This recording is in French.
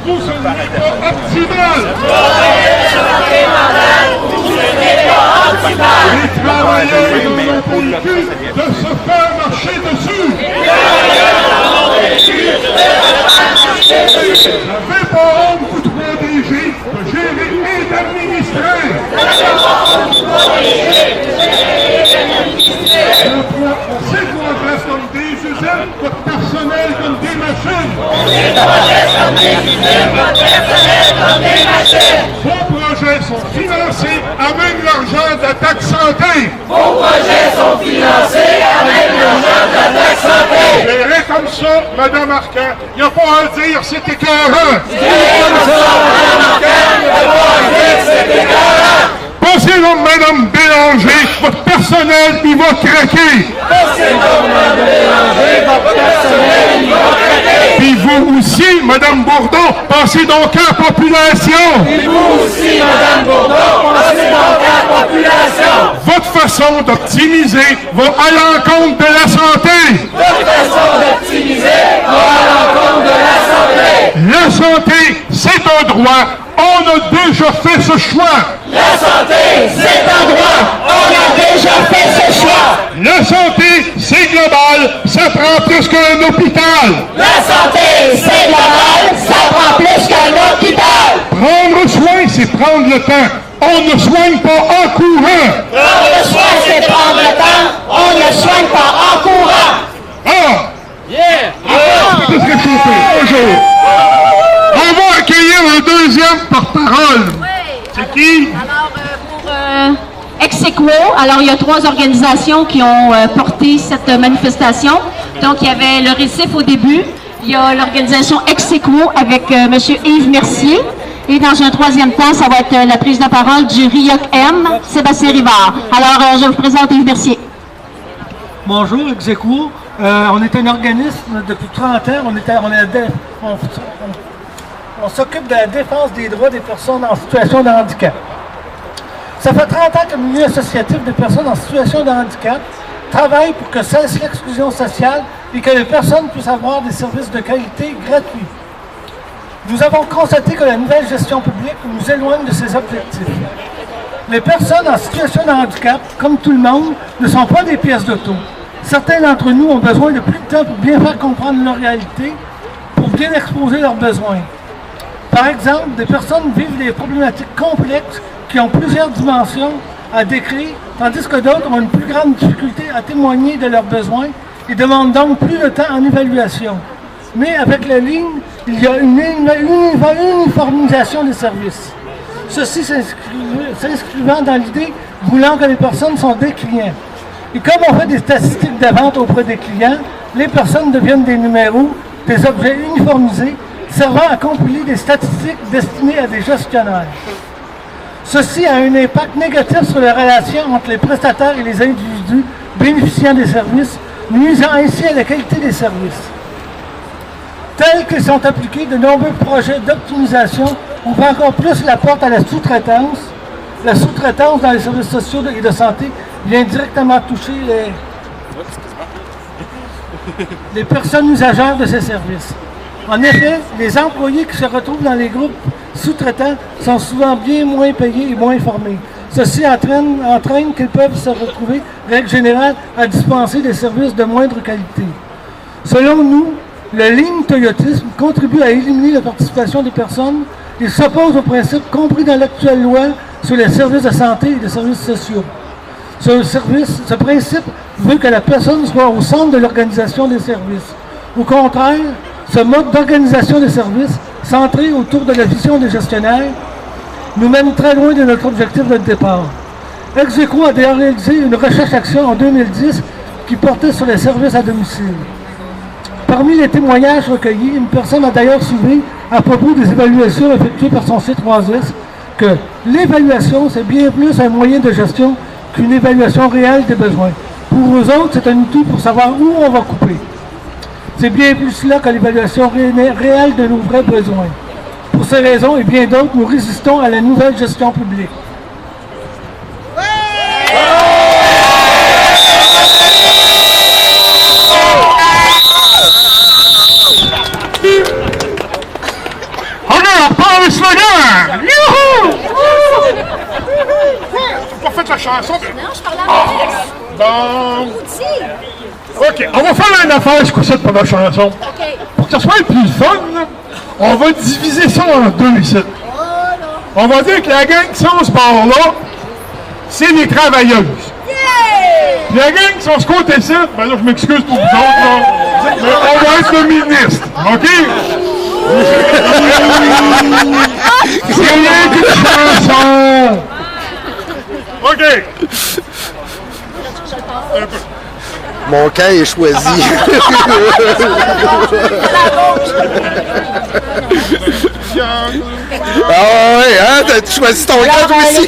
vous ce n'est pas optimal. Les travailleurs dans mon véhicule de se faire marcher dessus. J'avais pas honte, vous trois DG, de gérer et d'administrer. On sait qu'on adresse comme des usines, votre personnel comme des machines. Vos projets sont financés avec l'argent de la taxe santé. Vos projets sont financés avec l'argent de la taxe santé. Géré comme ça, Mme Arcan, il n'y a pas à dire, c'est écœurant. Passez donc, Mme Bélanger, votre personnel, il va craquer. Puis vous aussi, Mme Bourdon, passez donc à la population. Et vous aussi, Mme Bourdon, passez donc à la population. Votre façon d'optimiser va à l'encontre de la santé. Votre façon d'optimiser va à l'encontre de la santé. La santé, c'est un droit. On a déjà fait ce choix. La santé, c'est un droit. On a déjà fait ce choix. La santé, c'est global. Ça prend plus qu'un hôpital. La santé, c'est global. Ça prend plus qu'un hôpital. Prendre soin, c'est prendre le temps. On ne soigne pas en courant. Prendre le soin, c'est prendre le temps. On ne soigne pas en courant. Ah! C'est très chauffé. Bonjour. On va accueillir un deuxième porte-parole. C'est qui? Alors, pour Ex-Aequo, alors il y a 3 organisations qui ont porté cette manifestation. Donc, il y avait le Récif au début. Il y a l'organisation Ex-Aequo avec M. Yves Mercier. Et dans un 3e temps, ça va être la prise de parole du RIOC-M, Sébastien Rivard. Alors, je vous présente Yves Mercier. Bonjour, Ex-Aequo. On est un organisme depuis 30 ans. On s'occupe de la défense des droits des personnes en situation de handicap. Ça fait 30 ans que le milieu associatif des personnes en situation de handicap travaille pour que cesse l'exclusion sociale et que les personnes puissent avoir des services de qualité gratuits. Nous avons constaté que la nouvelle gestion publique nous éloigne de ces objectifs. Les personnes en situation de handicap, comme tout le monde, ne sont pas des pièces d'auto. Certains d'entre nous ont besoin de plus de temps pour bien faire comprendre leur réalité, pour bien exposer leurs besoins. Par exemple, des personnes vivent des problématiques complexes qui ont plusieurs dimensions à décrire, tandis que d'autres ont une plus grande difficulté à témoigner de leurs besoins et demandent donc plus de temps en évaluation. Mais avec la ligne, il y a une uniformisation des services. Ceci s'inscrivant dans l'idée voulant que les personnes sont des clients. Et comme on fait des statistiques de vente auprès des clients, les personnes deviennent des numéros, des objets uniformisés, servant à compiler des statistiques destinées à des gestionnaires. Ceci a un impact négatif sur les relations entre les prestataires et les individus bénéficiant des services, nuisant ainsi à la qualité des services. Tels qu'ils sont appliqués, de nombreux projets d'optimisation ouvrent encore plus la porte à la sous-traitance. La sous-traitance dans les services sociaux et de santé vient directement toucher les personnes usagères de ces services. En effet, les employés qui se retrouvent dans les groupes sous-traitants sont souvent bien moins payés et moins formés. Ceci entraîne qu'ils peuvent se retrouver, règle générale, à dispenser des services de moindre qualité. Selon nous, le Lean Toyotisme contribue à éliminer la participation des personnes et s'oppose au principe compris dans l'actuelle loi sur les services de santé et les services sociaux. Ce principe veut que la personne soit au centre de l'organisation des services. Au contraire, ce mode d'organisation des services, centré autour de la vision des gestionnaires, nous mène très loin de notre objectif de départ. Ex-Aequo a d'ailleurs réalisé une recherche-action en 2010 qui portait sur les services à domicile. Parmi les témoignages recueillis, une personne a d'ailleurs soulevé à propos des évaluations effectuées par son C3S que l'évaluation, c'est bien plus un moyen de gestion qu'une évaluation réelle des besoins. Pour eux autres, c'est un outil pour savoir où on va couper. C'est bien plus cela que l'évaluation réelle de nos vrais besoins. Pour ces raisons et bien d'autres, nous résistons à la nouvelle gestion publique. slogan! Youhou! T'as pas fait la chanson? Non, je parlais à Maurice. Bon. Outil. OK, on va faire une affaire ce coup-ci pour la chanson. OK. Pour que ça soit le plus fun, là, on va diviser ça en deux ici. On va dire que la gang qui sont ce bord-là, c'est les travailleuses. Puis la gang qui sont ce côté-ci, ben là, je m'excuse pour vous autres, là, mais on va être le ministre, OK? C'est rien qu'une chanson! OK! Mon camp est choisi. Ah ouais, hein? T'as choisi ton camp aussi?